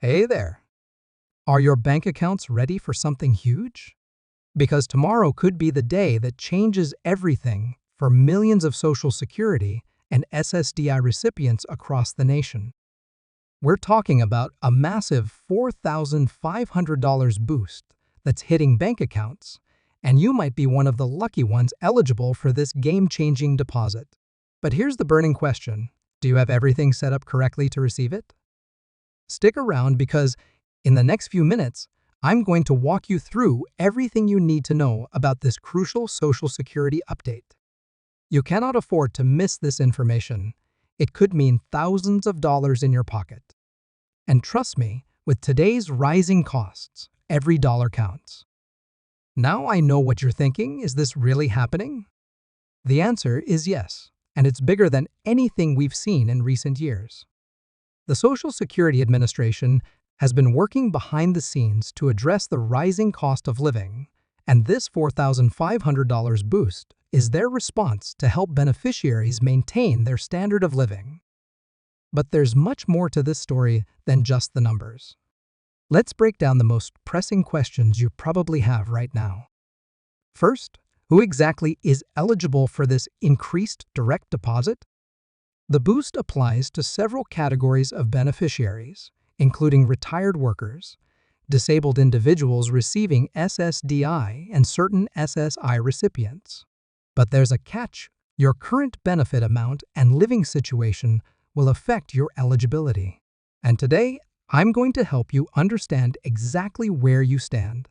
Hey there! Are your bank accounts ready for something huge? Because tomorrow could be the day that changes everything for millions of Social Security and SSDI recipients across the nation. We're talking about a massive $4,500 boost that's hitting bank accounts, and you might be one of the lucky ones eligible for this game-changing deposit. But here's the burning question: do you have everything set up correctly to receive it? Stick around because in the next few minutes, I'm going to walk you through everything you need to know about this crucial Social Security update. You cannot afford to miss this information. It could mean thousands of dollars in your pocket. And trust me, with today's rising costs, every dollar counts. Now I know what you're thinking. Is this really happening? The answer is yes, and it's bigger than anything we've seen in recent years. The Social Security Administration has been working behind the scenes to address the rising cost of living, and this $4,500 boost is their response to help beneficiaries maintain their standard of living. But there's much more to this story than just the numbers. Let's break down the most pressing questions you probably have right now. First, who exactly is eligible for this increased direct deposit? The boost applies to several categories of beneficiaries, including retired workers, disabled individuals receiving SSDI, and certain SSI recipients. But there's a catch: your current benefit amount and living situation will affect your eligibility. And today, I'm going to help you understand exactly where you stand.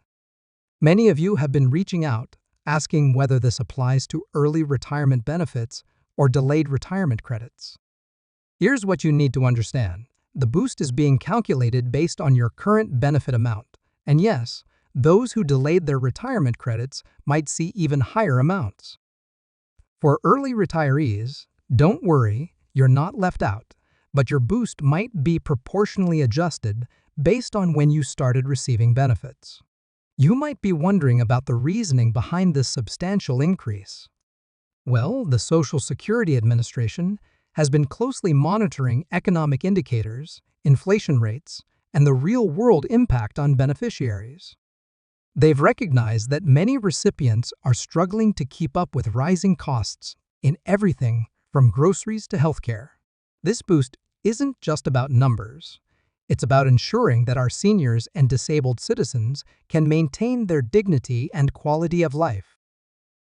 Many of you have been reaching out, asking whether this applies to early retirement benefits or delayed retirement credits. Here's what you need to understand. The boost is being calculated based on your current benefit amount. And yes, those who delayed their retirement credits might see even higher amounts. For early retirees, don't worry, you're not left out, but your boost might be proportionally adjusted based on when you started receiving benefits. You might be wondering about the reasoning behind this substantial increase. Well, the Social Security Administration has been closely monitoring economic indicators, inflation rates, and the real-world impact on beneficiaries. They've recognized that many recipients are struggling to keep up with rising costs in everything from groceries to healthcare. This boost isn't just about numbers. It's about ensuring that our seniors and disabled citizens can maintain their dignity and quality of life.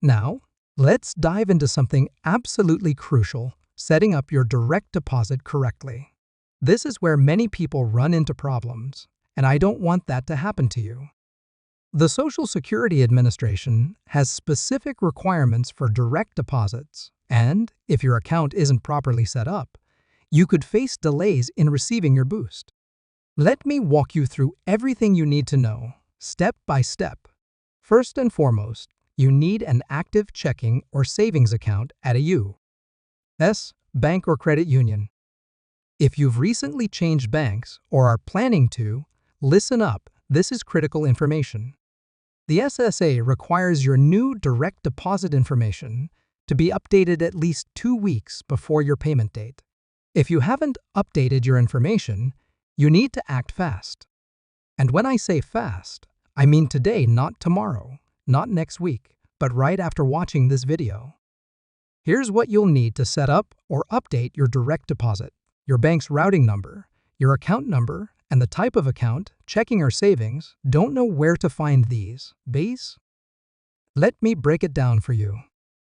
Now, let's dive into something absolutely crucial: setting up your direct deposit correctly. This is where many people run into problems, and I don't want that to happen to you. The Social Security Administration has specific requirements for direct deposits, and if your account isn't properly set up, you could face delays in receiving your boost. Let me walk you through everything you need to know, step by step. First and foremost, you need an active checking or savings account at a U.S. bank or credit union. If you've recently changed banks or are planning to, listen up, this is critical information. The SSA requires your new direct deposit information to be updated at least 2 weeks before your payment date. If you haven't updated your information, you need to act fast. And when I say fast, I mean today, not tomorrow, not next week, but right after watching this video. Here's what you'll need to set up or update your direct deposit: your bank's routing number, your account number, and the type of account, checking or savings. Don't know where to find these. Base? Let me break it down for you.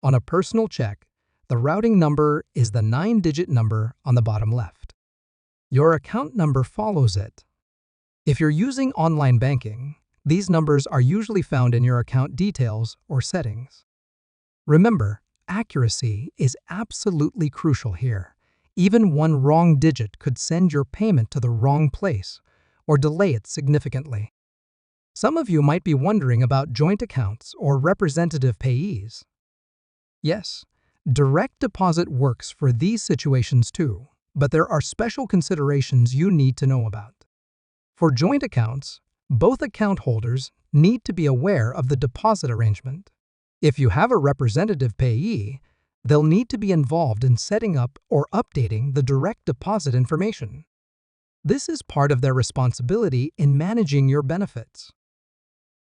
On a personal check, the routing number is the 9-digit number on the bottom left. Your account number follows it. If you're using online banking, these numbers are usually found in your account details or settings. Remember, accuracy is absolutely crucial here. Even one wrong digit could send your payment to the wrong place or delay it significantly. Some of you might be wondering about joint accounts or representative payees. Yes, direct deposit works for these situations too, but there are special considerations you need to know about. For joint accounts, both account holders need to be aware of the deposit arrangement. If you have a representative payee, they'll need to be involved in setting up or updating the direct deposit information. This is part of their responsibility in managing your benefits.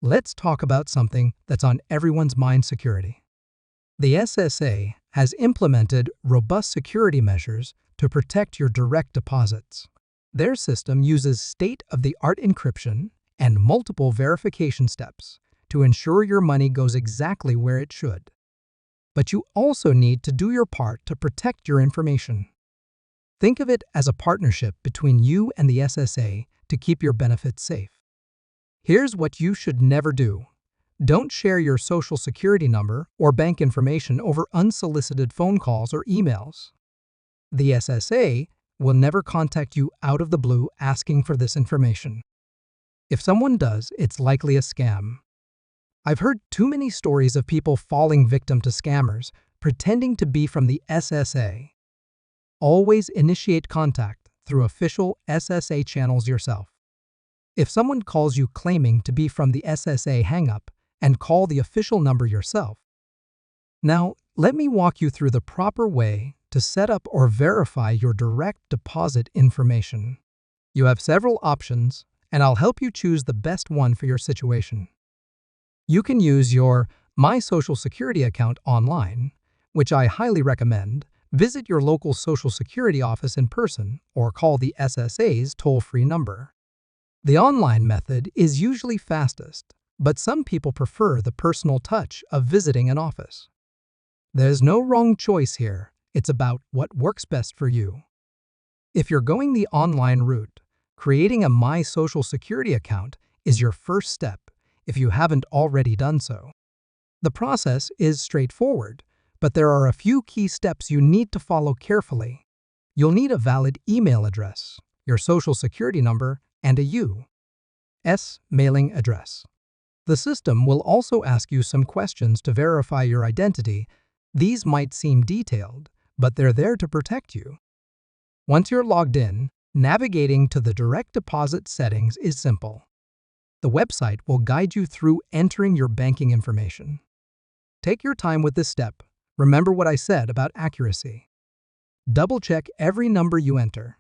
Let's talk about something that's on everyone's mind: security. The SSA has implemented robust security measures to protect your direct deposits. Their system uses state-of-the-art encryption and multiple verification steps to ensure your money goes exactly where it should. But you also need to do your part to protect your information. Think of it as a partnership between you and the SSA to keep your benefits safe. Here's what you should never do. Don't share your Social Security number or bank information over unsolicited phone calls or emails. The SSA will never contact you out of the blue asking for this information. If someone does, it's likely a scam. I've heard too many stories of people falling victim to scammers pretending to be from the SSA. Always initiate contact through official SSA channels yourself. If someone calls you claiming to be from the SSA, hang up and call the official number yourself. Now, let me walk you through the proper way to set up or verify your direct deposit information. You have several options, and I'll help you choose the best one for your situation. You can use your My Social Security account online, which I highly recommend. Visit your local Social Security office in person or call the SSA's toll-free number. The online method is usually fastest, but some people prefer the personal touch of visiting an office. There's no wrong choice here. It's about what works best for you. If you're going the online route, creating a My Social Security account is your first step if you haven't already done so. The process is straightforward, but there are a few key steps you need to follow carefully. You'll need a valid email address, your Social Security number, and a U.S. mailing address. The system will also ask you some questions to verify your identity. These might seem detailed, but they're there to protect you. Once you're logged in, navigating to the direct deposit settings is simple. The website will guide you through entering your banking information. Take your time with this step. Remember what I said about accuracy. Double-check every number you enter.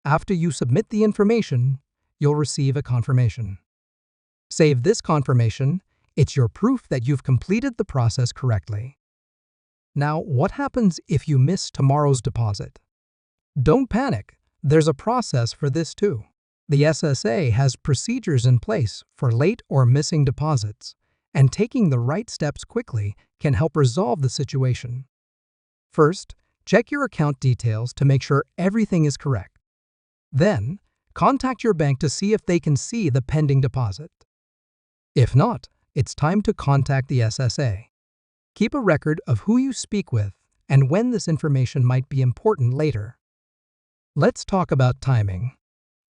After you submit the information, you'll receive a confirmation. Save this confirmation. It's your proof that you've completed the process correctly. Now, what happens if you miss tomorrow's deposit? Don't panic. There's a process for this too. The SSA has procedures in place for late or missing deposits, and taking the right steps quickly can help resolve the situation. First, check your account details to make sure everything is correct. Then, contact your bank to see if they can see the pending deposit. If not, it's time to contact the SSA. Keep a record of who you speak with and when this information might be important later. Let's talk about timing.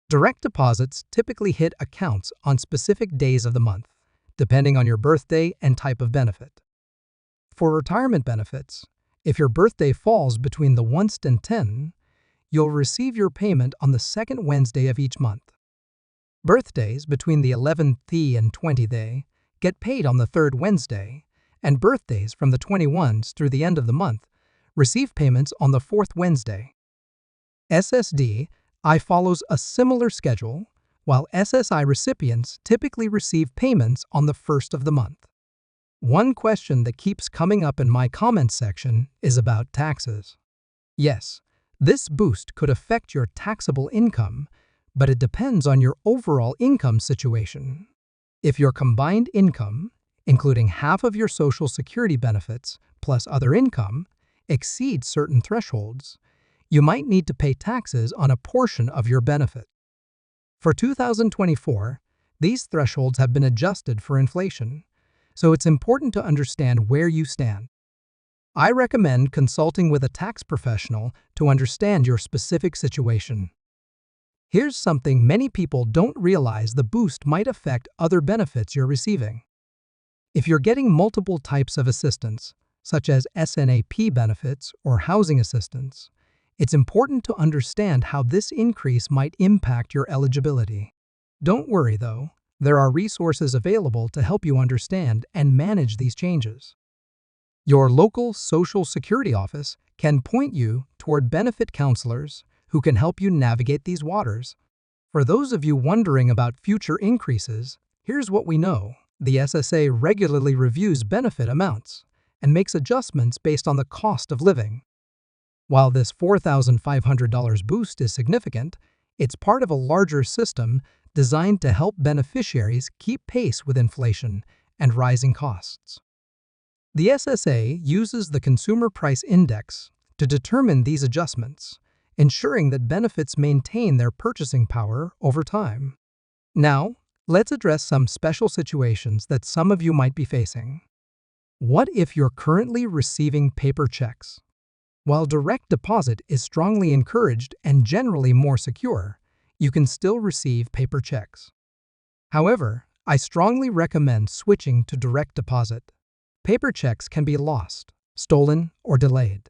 Direct deposits typically hit accounts on specific days of the month, depending on your birthday and type of benefit. For retirement benefits, if your birthday falls between the 1st and 10th, you'll receive your payment on the second Wednesday of each month. Birthdays between the 11th and 20th get paid on the third Wednesday, and birthdays from the 21st through the end of the month receive payments on the fourth Wednesday. SSDI follows a similar schedule, while SSI recipients typically receive payments on the first of the month. One question that keeps coming up in my comments section is about taxes. Yes, this boost could affect your taxable income, but it depends on your overall income situation. If your combined income, including half of your Social Security benefits plus other income, exceeds certain thresholds, you might need to pay taxes on a portion of your benefit. For 2024, these thresholds have been adjusted for inflation, so it's important to understand where you stand. I recommend consulting with a tax professional to understand your specific situation. Here's something many people don't realize: the boost might affect other benefits you're receiving. If you're getting multiple types of assistance, such as SNAP benefits or housing assistance, it's important to understand how this increase might impact your eligibility. Don't worry, though. There are resources available to help you understand and manage these changes. Your local Social Security office can point you toward benefit counselors who can help you navigate these waters. For those of you wondering about future increases, here's what we know. The SSA regularly reviews benefit amounts and makes adjustments based on the cost of living. While this $4,500 boost is significant, it's part of a larger system designed to help beneficiaries keep pace with inflation and rising costs. The SSA uses the Consumer Price Index to determine these adjustments, ensuring that benefits maintain their purchasing power over time. Now, let's address some special situations that some of you might be facing. What if you're currently receiving paper checks? While direct deposit is strongly encouraged and generally more secure, you can still receive paper checks. However, I strongly recommend switching to direct deposit. Paper checks can be lost, stolen, or delayed.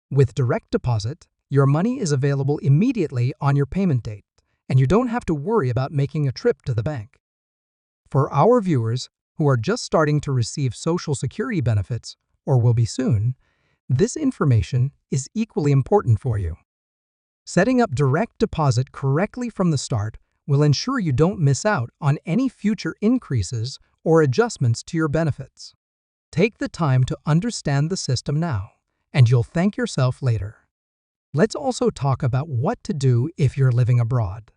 With direct deposit, your money is available immediately on your payment date, and you don't have to worry about making a trip to the bank. For our viewers who are just starting to receive Social Security benefits, or will be soon, this information is equally important for you. Setting up direct deposit correctly from the start will ensure you don't miss out on any future increases or adjustments to your benefits. Take the time to understand the system now, and you'll thank yourself later. Let's also talk about what to do if you're living abroad.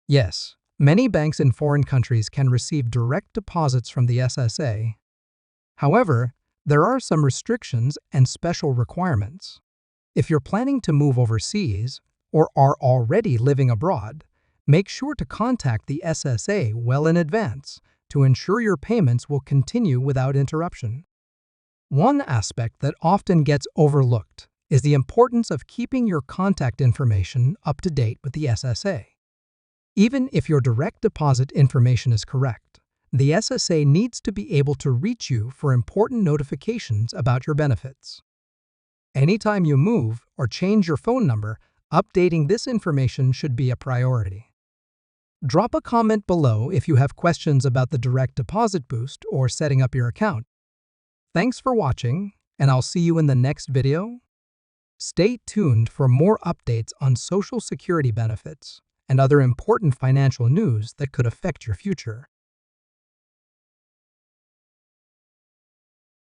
Yes, many banks in foreign countries can receive direct deposits from the SSA. However, there are some restrictions and special requirements. If you're planning to move overseas or are already living abroad, make sure to contact the SSA well in advance to ensure your payments will continue without interruption. One aspect that often gets overlooked is the importance of keeping your contact information up to date with the SSA. Even if your direct deposit information is correct, the SSA needs to be able to reach you for important notifications about your benefits. Anytime you move or change your phone number, updating this information should be a priority. Drop a comment below if you have questions about the direct deposit boost or setting up your account. Thanks for watching, and I'll see you in the next video. Stay tuned for more updates on Social Security benefits and other important financial news that could affect your future.